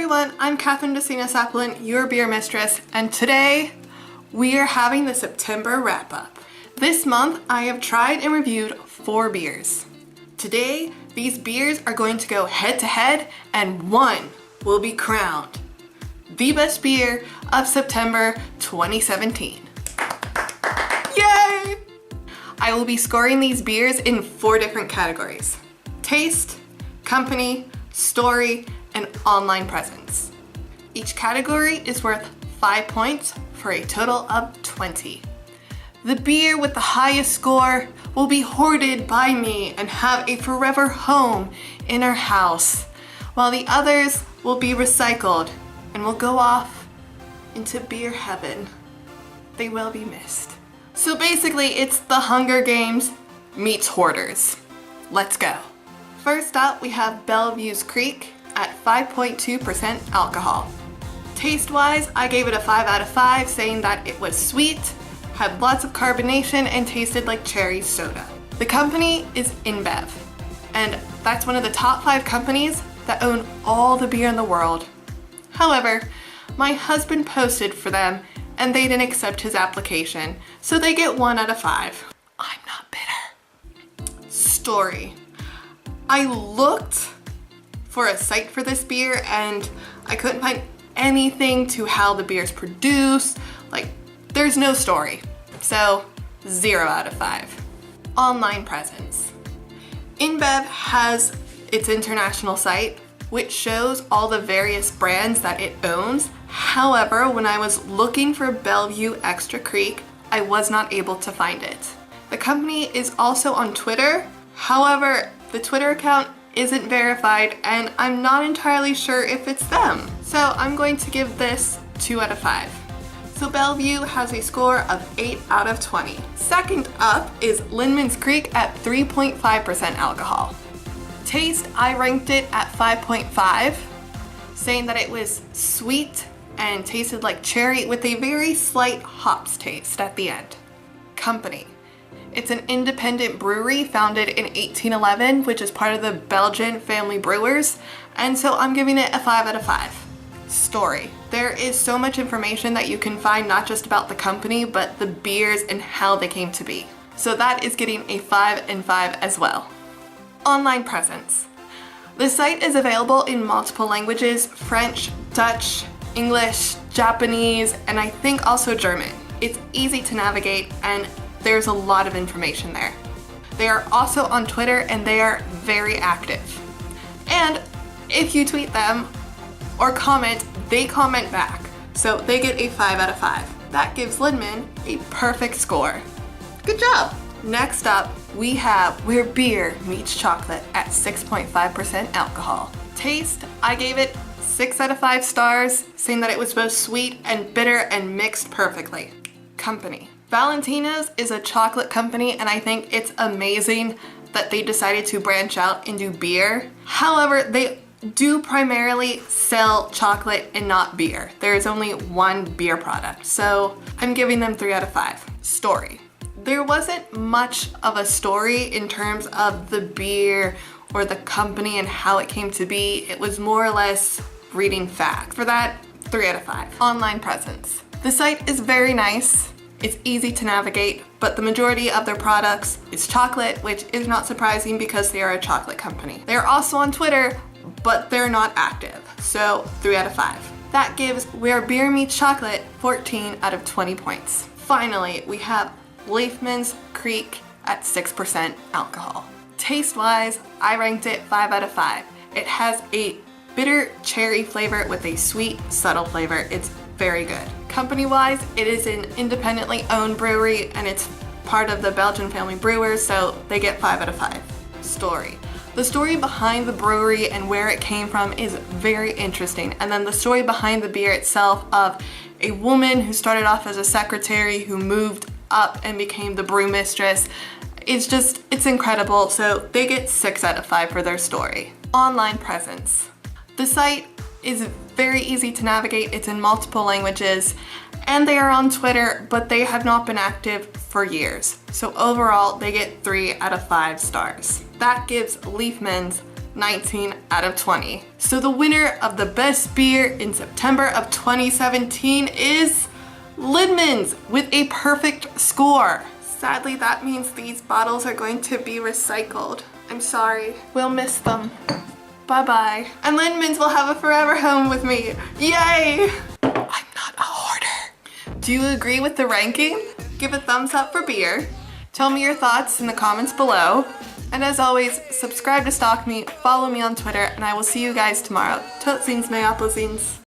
everyone, I'm Kathryn DeSinaasappel, your beer mistress, and today we are having the September wrap-up. This month I have tried and reviewed 4 beers. Today these beers are going to go head to head and one will be crowned the best beer of September 2017. Yay! I will be scoring these beers in 4 different categories: taste, company, story, and online presence. Each category is worth 5 points for a total of 20. The beer with the highest score will be hoarded by me and have a forever home in our house, while the others will be recycled and will go off into beer heaven. They will be missed. So basically it's the Hunger Games meets Hoarders. Let's go. First up we have Bellevues Creek at 5.2% alcohol. Taste-wise, I gave it a 5 out of 5, saying that it was sweet, had lots of carbonation, and tasted like cherry soda. The company is InBev, and that's one of the top 5 companies that own all the beer in the world. However, my husband posted for them and they didn't accept his application, so they get 1 out of 5. I'm not bitter. Story. I looked for a site for this beer and I couldn't find anything to how the beer is produced. Like, there's no story. So 0 out of 5. Online presence. InBev has its international site, which shows all the various brands that it owns. However, when I was looking for Bellevue Extra Creek, I was not able to find it. The company is also on Twitter. However, the Twitter account isn't verified and I'm not entirely sure if it's them. So I'm going to give this 2 out of 5. So Bellevue has a score of 8 out of 20. Second up is Lindemans Creek at 3.5% alcohol. Taste, I ranked it at 5.5, saying that it was sweet and tasted like cherry with a very slight hops taste at the end. Company. It's an independent brewery founded in 1811, which is part of the Belgian family brewers, and so I'm giving it a 5 out of 5. Story. There is so much information that you can find, not just about the company, but the beers and how they came to be. So that is getting a 5 and 5 as well. Online presence. The site is available in multiple languages: French, Dutch, English, Japanese, and I think also German. It's easy to navigate and there's a lot of information there. They are also on Twitter and they are very active. And if you tweet them or comment, they comment back. So they get a 5 out of 5. That gives Linmans a perfect score. Good job! Next up, we have Where Beer Meets Chocolate at 6.5% alcohol. Taste, I gave it 6 out of 5 stars, saying that it was both sweet and bitter and mixed perfectly. Company. Valentino's is a chocolate company and I think it's amazing that they decided to branch out and do beer. However, they do primarily sell chocolate and not beer. There is only one beer product, so I'm giving them 3 out of 5. Story. There wasn't much of a story in terms of the beer or the company and how it came to be. It was more or less reading facts. For that, 3 out of 5. Online presence. The site is very nice. It's easy to navigate, but the majority of their products is chocolate, which is not surprising because they are a chocolate company. They're also on Twitter, but they're not active, so 3 out of 5. That gives Where Beer Meets Chocolate 14 out of 20 points. Finally, we have Leafmans Creek at 6% alcohol. Taste-wise, I ranked it 5 out of 5. It has a bitter cherry flavor with a sweet, subtle flavor. It's very good. Company-wise, it is an independently owned brewery and it's part of the Belgian family brewers, so they get 5 out of 5. Story. The story behind the brewery and where it came from is very interesting, and then the story behind the beer itself of a woman who started off as a secretary who moved up and became the brew mistress. It's incredible, so they get 6 out of 5 for their story. Online presence. The site is very easy to navigate. It's in multiple languages and they are on Twitter, but they have not been active for years. So overall, they get 3 out of 5 stars. That gives Liefmans 19 out of 20. So the winner of the best beer in September of 2017 is Linmans with a perfect score. Sadly, that means these bottles are going to be recycled. I'm sorry. We'll miss them. Bye-bye. And Linmans will have a forever home with me. Yay! I'm not a hoarder. Do you agree with the ranking? Give a thumbs up for beer. Tell me your thoughts in the comments below. And as always, subscribe to stalk me, follow me on Twitter, and I will see you guys tomorrow. Tot ziens, mij appelziens.